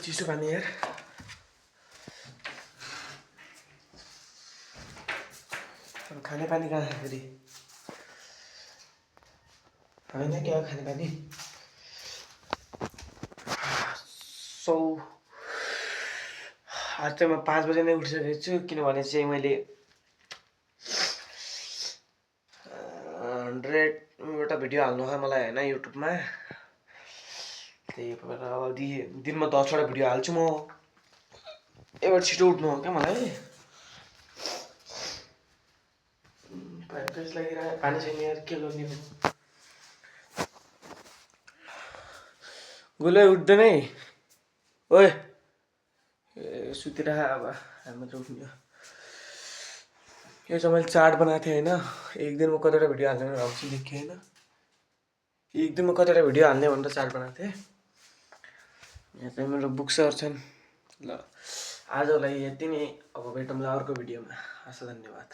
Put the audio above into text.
चिसो पानी यार। अब खाने पानी कहाँ है फेरि? होइन क्या खाने पानी? आज चाहिँ म 5 बजे नै उठिसकेको छु, किनभने चाहिँ मैले 100वटा भिडियो हाल्नु छ मलाई होइन युट्युबमा। त्यही भएर अब दिनमा 10वटा भिडियो हाल्छु म। एबाट छिटो उठ्नु हो क्या मलाई। प्याकेज लागिरहेको पानी छैन यार, के गर्ने? गोलै उठ्दैन है। ओए सुतिरह, अब हामी मात्रै उठ्ने। यो चाहिँ मैले चार्ट बनाएको थिएँ होइन, एक दिनमा कतिवटा भिडियो हाल्ने भनेर भाउँछु लेखेँ होइन। एक दिनमा कतिवटा भिडियो हाल्ने भनेर चार्ट बनाएको थिएँ। यहाँ चाहिँ मेरो बुक्सहरू छन्। ल आजलाई यति नै, अब भेटौँला अर्को भिडियोमा। हस् धन्यवाद।